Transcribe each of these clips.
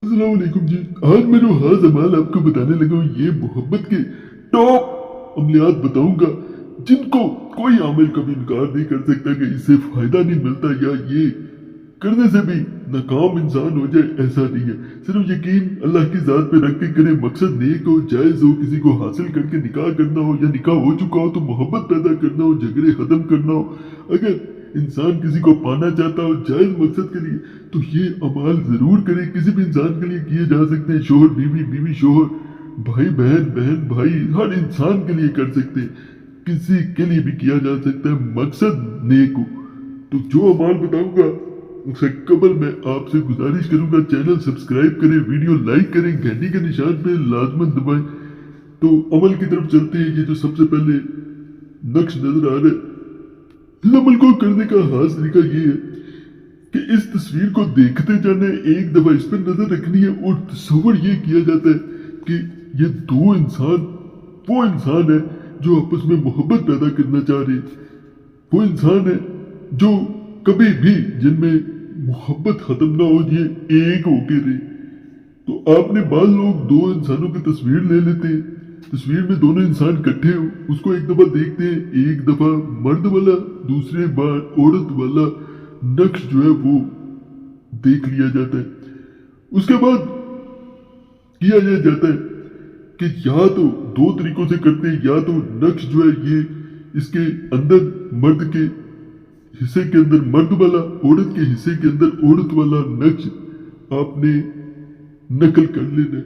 अस्सलाम वालेकुम जी। आज मैं जो हाल अमाल आपको बताने लगा हूँ ये मोहब्बत के टॉप अमलियात बताऊंगा जिनको कोई आमिल कभी इनकार नहीं कर सकता कि इससे फायदा नहीं मिलता या ये करने से भी नाकाम इंसान हो जाए, ऐसा नहीं है। सिर्फ यकीन अल्लाह की जात पे रख के करे, मकसद नेक हो, जायज हो, किसी को हासिल करके निकाह करना हो या निकाह हो चुका हो तो मोहब्बत पैदा करना हो, झगड़े खत्म करना हो। अगर इंसान किसी को पाना चाहता हो जायज मकसद के लिए तो ये अमाल जरूर करे। किसी भी इंसान के लिए किए जा सकते हैं, शोहर बीवी, बीवी शोहर, भाई बहन, बहन भाई, हर इंसान के लिए कर सकते हैं। किसी के लिए भी किया जा सकता है, मकसद नेक हो। तो जो अमाल बताऊंगा उससे कबल मैं आपसे गुजारिश करूंगा चैनल सब्सक्राइब करें, वीडियो लाइक करें, घंटी के निशान पे लाजमन दबाएं। तो अमल की तरफ चलते हैं। ये जो सबसे पहले नक्श नजर आ रहा है, इस अमल को करने का खास तरीका ये है कि इस तस्वीर को देखते जाना है, एक दफा इस पर नजर रखनी है और तस्वर ये किया जाता है कि ये दो इंसान वो इंसान है जो आपस में मोहब्बत पैदा करना चाह रहे हैं। वो इंसान है जो कभी भी जिनमें मोहब्बत खत्म ना हो, ये एक होके रहे। तो आपने बाल लोग दो इंसानों की तस्वीर ले लेते हैं, तस्वीर में दोनों इंसान इकट्ठे हो, उसको एक दफा देखते हैं, एक दफा मर्द वाला, दूसरे बार औरत वाला नक्श जो है वो देख लिया जाता है। उसके बाद किया यह जाता है कि या तो दो तरीकों से करते हैं, या तो नक्श जो है ये इसके अंदर मर्द के हिस्से के अंदर मर्द वाला, औरत के हिस्से के अंदर औरत वाला नक्श आपने नकल कर लेना है।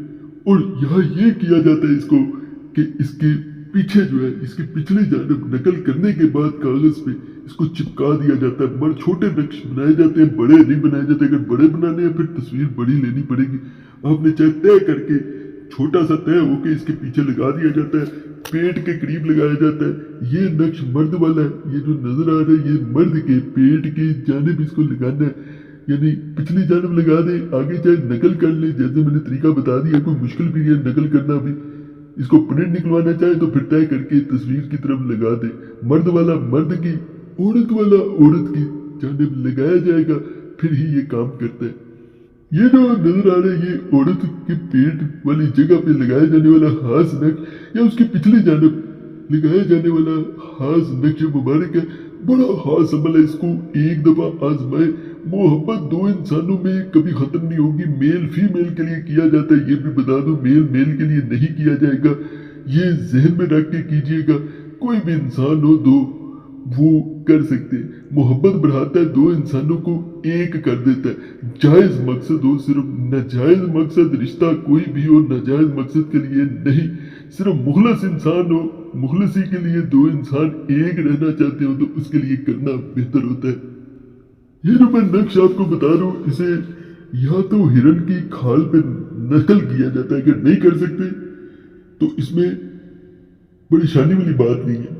और यहाँ ये किया जाता है इसको कि इसके पीछे जो है, इसकी पिछली जानब नकल करने के बाद कागज पे इसको चिपका दिया जाता है। बड़े छोटे नक्श बनाए जाते हैं, बड़े नहीं बनाए जाते। अगर बड़े बनाने हैं फिर तस्वीर बड़ी लेनी पड़ेगी। आपने चाहे तय करके छोटा सा तय होके इसके पीछे लगा दिया जाता है, पेट के करीब लगाया जाता है। ये नक्श मर्द वाला है, ये जो नजर आ रहा है ये मर्द के पेट की जानब इसको लगाना है, यानी पिछली जानब लगा दे। आगे चाहे नकल कर ले, जैसे मैंने तरीका बता दिया, कोई मुश्किल भी है नकल करना भी। इसको प्रिंट निकलवाना चाहे तो फिर तय करके तस्वीर की तरफ लगा दे। मर्द वाला मर्द की, औरत वाला औरत की जानब लगाया जाएगा, फिर ही ये काम करता है। ये जो नजर आ रहा है ये औरत के पेट वाली जगह पे लगाया जाने वाला खास नक्श या उसकी पिछली जानब लगाया जाने वाला खास नक्श मुबारक है। बड़ा खास अमल है, इसको एक दफा आजमाए। मोहब्बत दो इंसानों में कभी खत्म नहीं होगी। मेल फीमेल के लिए किया जाता है, ये भी बता दो, मेल मेल के लिए नहीं किया जाएगा। ये जहन में रख के कीजिएगा। कोई भी इंसान हो दो वो कर सकते हैं। मोहब्बत बढ़ाता है, दो इंसानों को एक कर देता है। जायज मकसद हो, सिर्फ नाजायज मकसद, रिश्ता कोई भी हो नाजायज मकसद के लिए नहीं, सिर्फ मुखलस इंसान हो, मुखलसी के लिए दो इंसान एक रहना चाहते हो तो उसके लिए करना बेहतर होता है। ये जो मैं नक्श आपको बता रहा हूँ, इसे या तो हिरन की खाल पे नकल किया जाता है। अगर नहीं कर सकते तो इसमें बड़ी शानी वाली बात नहीं है।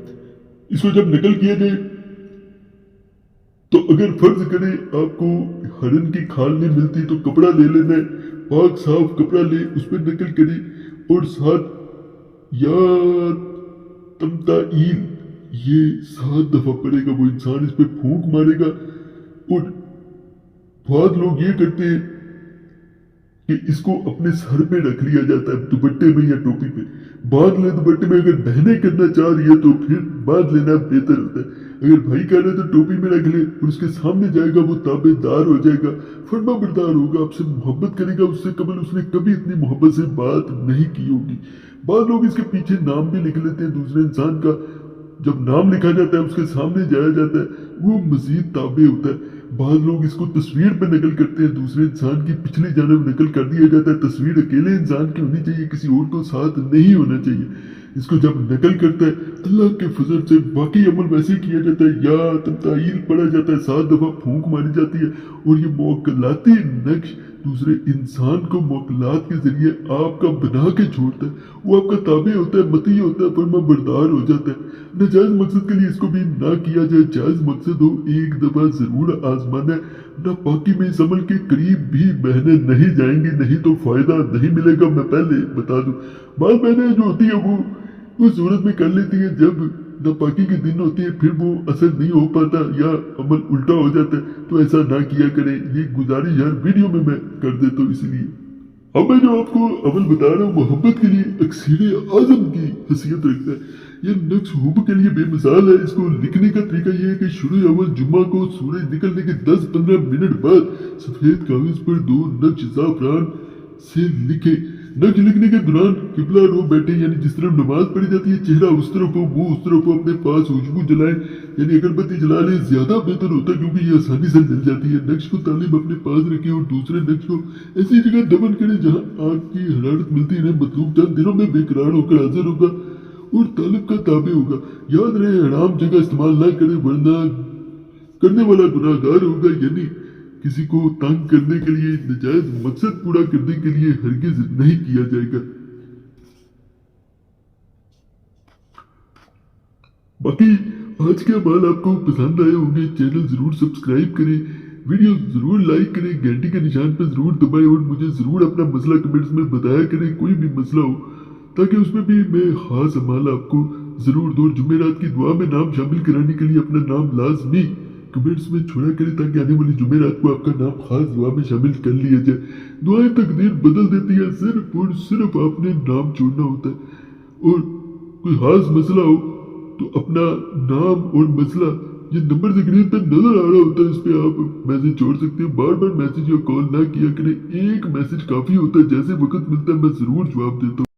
इसको जब नकल किया जाए तो अगर फर्ज करें आपको हिरन की खाल नहीं मिलती तो कपड़ा ले लेना है, पाक साफ कपड़ा ले, उस पर नकल करें और साथ या तमताईल ये 7 दफा पड़ेगा। वो इंसान इस पे फूंक मारेगा। और बहुत लोग ये करते हैं कि इसको अपने सर पे रख लिया जाता है, दुपट्टे में या टोपी पे बांध ले। दुपट्टे में अगर बहनें करना चाह रही है तो फिर बांध लेना बेहतर होता है। अगर भाई कह रहे तो टोपी में रख ले और उसके सामने जाएगा, वो ताबेदार हो जाएगा, फर्मा बरदार होगा, आपसे मोहब्बत करेगा। उससे कबल उसने कभी इतनी मोहब्बत से बात नहीं की होगी। बाद लोग इसके पीछे नाम भी लिख लेते हैं दूसरे इंसान का। जब नाम लिखा जाता है उसके सामने जाया जाता है, वो मजीद ताबे होता है। बाद लोग इसको तस्वीर पे नकल करते हैं, दूसरे इंसान की पिछली जानब नकल कर दिया जाता है। तस्वीर अकेले इंसान की होनी चाहिए, किसी और को साथ नहीं होना चाहिए। इसको जब नकल करता है अल्लाह के फजल से बाकी अमल वैसे किया जाता है, या तमताईल पढ़ा जाता है, 7 दफा फूंक मारी जाती है और ये मोकलाती नक्श दूसरे इंसान को मोकलात के जरिए आपका बना के छोड़ता है। वो आपका ताबे होता है, मती होता है, फर्मा बरदार हो जाता है। नाजायज मकसद के लिए इसको भी ना किया जाए, जायज मकसद हो एक दफा जरूर आजमाना है। ना पाकी में इस अमल के करीब भी बहने नहीं जाएंगी, नहीं तो फायदा नहीं मिलेगा। मैं पहले बता दूं, बाल बहने जो होती है वो सूरत में कर लेती है, जब नापाकी के दिन होती है फिर वो असर नहीं हो पाता या अमल उल्टा हो जाता है। तो ऐसा ना किया करें, ये गुजारिश हर वीडियो में मैं कर देता हूँ। इसलिए अब मैं जो आपको अमल बता रहा हूँ मोहब्बत के लिए अक्सीर आजम की हैसियत रखता है। ये नक्श हुब के लिए बेमिसाल है। इसको लिखने का तरीका ये है कि शुरू अव्वल जुम्मा को सूरज निकलने के 10-15 मिनट बाद सफेद कागज पर 2 नक्श ज़ाफ़रान से लिखे। नक्श लिखने के दौरान किबला रो बैठे, यानी जिस तरफ नमाज पढ़ी जाती है चेहरा उस तरफ हो, मुंह उस तरफ हो, अपने पास खुशबू जलाएं यानी अगरबत्ती जला ले, ज्यादा बेहतर होता है क्योंकि ये आसानी से जल जाती है। नक्श को तालिब अपने पास रखें और दूसरे नक्श को ऐसी जगह दफन करें जहां आग की हरारत मिलती रहे। मतलूब चंद दिनों में बेकरार होकर हाजिर होगा और तालिब का ताबे होगा। याद रहे हराम जगह इस्तेमाल ना करें वरना करने वाला गुनाहगार होगा, यानी किसी को तंग करने के लिए, नजायज मकसद पूरा करने के लिए हरगिज नहीं किया जाएगा। बाकी आज के अमाल आपको पसंद आए होंगे। चैनल जरूर सब्सक्राइब करें, वीडियो जरूर लाइक करें, घंटी के निशान पर जरूर दबाएं और मुझे जरूर अपना मसला कमेंट्स में बताया करें, कोई भी मसला हो, ताकि उसमें भी मैं खास अमाल आपको जरूर दूँ। जुमेरात की दुआ में नाम शामिल कराने के लिए अपना नाम लाजमी कमेंट्स में छोड़ा करें ताकि आने वाली जुमेरात को आपका नाम खास दुआ में शामिल कर लिया जाए। दुआएं तकदीर बदल देती है, सिर्फ और सिर्फ आपने नाम छोड़ना होता है। और कोई खास मसला हो तो अपना नाम और मसला ये नंबर स्क्रीन पर नजर आ रहा होता है, इस पे आप मैसेज छोड़ सकते हैं। बार बार मैसेज या कॉल ना किया करें, एक मैसेज काफी होता है। जैसे वक्त मिलता है मैं जरूर जवाब देता हूँ।